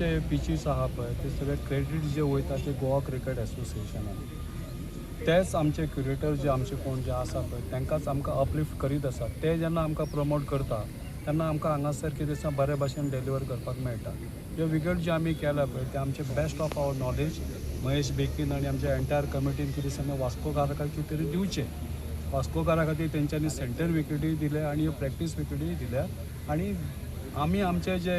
आमचे पिचीस आहा पळय ते सगळे क्रेडीट जे वयता ते गोवा क्रिकेट एसोसिएशनान. तेच आमचे क्युरेटर जे आमचे कोण जे आसा पळय तांकांच आमकां अपलिफ्ट करीत आसा. ते जेन्ना आमकां प्रमोट करता तेन्ना आमकां हांगासर कितें दिसा बरे भाशेन डेलिव्हर करपाक मेळटा. ह्यो विकेट जे आमी केल्या पळय ते आमचे best of our knowledge Mahesh Bekin आनी आमच्या एंटायर कमिटीन कितें दिसा वास्कोकारा खातीर कितें तरी दिवचें. वास्कोकारा खातीर तेंच्यांनी सेंटर विकेटी दिल्या आनी ह्यो प्रॅक्टीस विकेटी दिल्या आनी आमी आमचे जे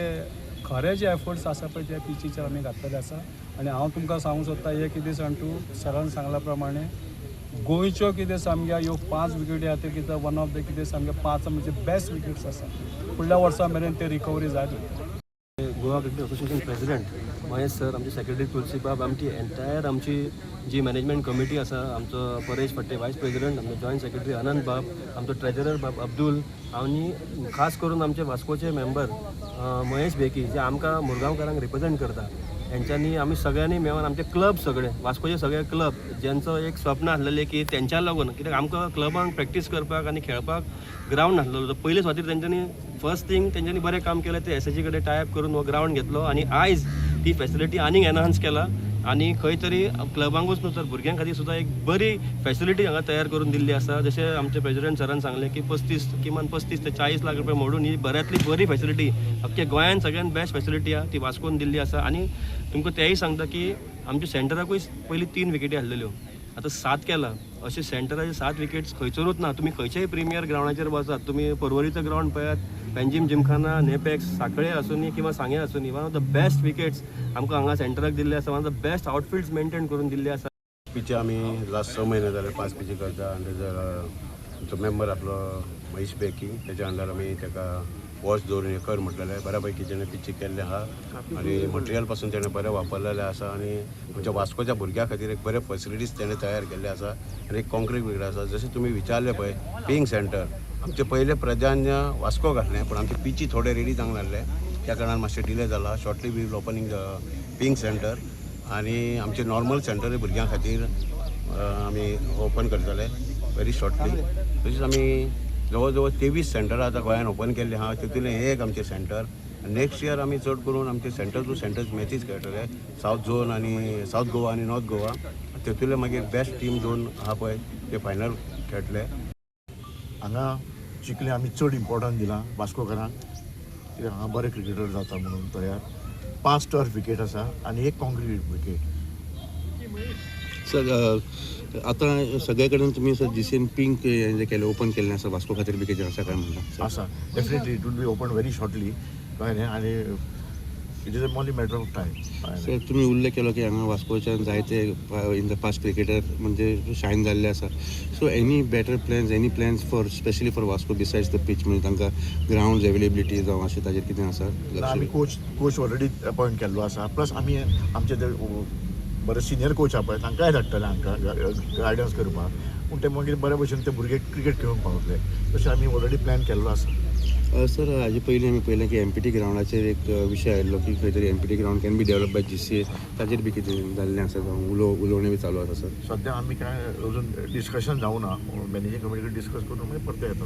खरे जे एफर्ट्स आसा पळय ते पिचीचेर आमी घातलेले आसा. आनी हांव तुमकां सांगूंक सोदता हे कितें सांगू सरान सांगल्या प्रमाणे गोंयच्यो कितें सामक्या ह्यो 5 विकेटी आहा त्यो कितें वन ऑफ द कितें सामके 5 म्हणजे बेस्ट विकेट्स आसा. फुडल्या वर्सा मेरेन ते रिकवरी जायत वयता. Goa cricket association president Mahesh sir, आमचे सेक्रेटरी तुलसी बाब, आमची एंटायर आमची जी मॅनेजमेंट कमिटी आसा, आमचो परेश फट्टे वायस प्रेसिडेंट, आमचो जॉयंट सेक्रेटरी अनंत बाब, आमचो ट्रेजरर बाब अब्दुल, आनी खास करून आमचे वास्कोचे मेंबर महेश बेकी जे आमकां मुरगांवकारांक रिप्रेझेंट करता. हेंच्यांनी आमी सगळ्यांनी मेळून आमचे क्लब सगळे वास्कोचे सगळे क्लब ज्यांचो एक स्वप्न आसलेलें की तेंच्या लागून कित्याक आमकां क्लबांक प्रॅक्टीस करपाक आनी खेळपाक ग्रावंड नासलो. पयले सुवातेर तेंच्यांनी फर्स्ट थिंग तेंच्यांनी बरें काम केलें ते एस एच कडेन टायप करून हो ग्रावंड घेतलो आनी आयज ती फॅसिलिटी आनीक एनहान्स केला आनी खंय तरी क्लबांकूच न्हू तर भुरग्यां खातीर सुद्दां एक बरी फॅसिलिटी हांगा तयार करून दिल्ली आसा. जशें आमचे प्रेसिडेंट सरान सांगलें की किमान 35 ते 40 लाख रुपया मोडून ही बऱ्यांतली बरी फॅसिलिटी अख्ख्या गोंयांत सगळ्यान बेस्ट फॅसिलिटी आहा ती वास्कोन दिल्ली आसा. आनी तुमकां तेंय सांगता की आमच्या सेंटराकूय पयलीं 3 विकेटी आसलेल्यो, आतां 7 केला. अशे सेंटराचे 7 विकेट्स खंयसरूच ना. तुमी खंयच्याय प्रिमियर ग्रावंडाचेर वचात, तुमी पर्वरीचो ग्रावंड पळयात, पेंजीम जिमखाना, नेपेक्स, सांखळे आसूनी किंवा सांगे आसूनी, one of the best wickets आमकां हांगा सेंटराक दिल्ले आसा. One of the best outfields maintain करून दिल्ले आसा. पिची आमी लास्ट 6 म्हयने जाले 5 पिची करता आनी तेजो आमचो मेंबर आपलो महेश बेकी तेच्या अंडर आमी ताका वॉच दवरून हे कर म्हटलेले बऱ्या पैकी तेणें पिची केल्ले आहा आनी मटेरियल पासून तेणें बरें वापरलेले आसा आनी आमच्या वास्कोच्या भुरग्यां खातीर एक बरे फॅसिलिटीज तेणें तयार केल्ले आसा आनी एक कॉन्क्रीट विकेट आसा. जशें तुमी विचारले पळय पिंग सेंटर आमचे पयले प्राधान्य वास्को घातलें पण आमची पिची थोडे रेडी जावंक नासले त्या कारणान मातशें डिले जाला. शॉर्टली वी विल ओपनिंग पिंग सेंटर आनी आमचे नॉर्मल सेंटर भुरग्यां खातीर आमी ओपन करतले व्हेरी शॉर्टली. तशेंच आमी जवळ जवळ 23 सेंटरां आतां गोंयान ओपन केल्ले आहा. तितूंतलें हे एक आमचें सेंटर. नेक्स्ट इयर आमी चड करून आमचे सेंटर टू सेंटर मॅचीस खेळटले सावथ झोन आनी सावथ गोवा आनी नॉर्थ गोवा. तितूंतले मागीर बेस्ट टीम दोन आहा पळय ते फायनल खेळटले. हांगा चिखले आमी चड इम्पॉर्टन्स दिलां वास्कोकारांक कित्याक हांगा बरे क्रिकेटर जाता म्हणून तयार. 5 टर्फ विकेट आसा आनी एक कॉन्क्रीट विकेट. सर आतां सगळे कडेन तुमी सर जीसीएन पिंक हें केलें ओपन केल्लें आसा वास्को खातीर बी कितें आसा काय म्हणटा आसा definitely it will be open very shortly कळ्ळें न्ही आनी it is only matter of time. Sir तुमी उल्लेख केलो की हांगा वास्कोच्यान जायते इन द पास्ट क्रिकेटर म्हणजे शायन जाल्ले आसा. So any better plans for specially for Vasco besides the beach म्हणजे तांकां ग्रावंड अवेलेबिलिटी जावं अशें ताजेर कितें आसा? आमी कोच ऑलरेडी अपॉयंट केल्लो आसा. प्लस आमी आमचे ते बरे सिनियर कोच आहा पळय तांकांय धाडटले आमकां गायडन्स करपाक पूण ते मागीर बरे भशेन ते भुरगे क्रिकेट खेळूंक पावतले तशें आमी ऑलरेडी प्लॅन केल्लो आसा. सर हाजे पयलीं आमी पळयलें की एमपीटी ग्रावंडाचेर एक विशय आयिल्लो की खंय तरी empty ground can be develop by GCA ताजेर बी कितें जाल्लें आसा जावं उलोवणें बी चालू आसा? सर सद्या आमी काय अजून डिस्कशन जावना. मॅनेजिंग कमिटीकडे डिस्कस करून मागीर परते येता.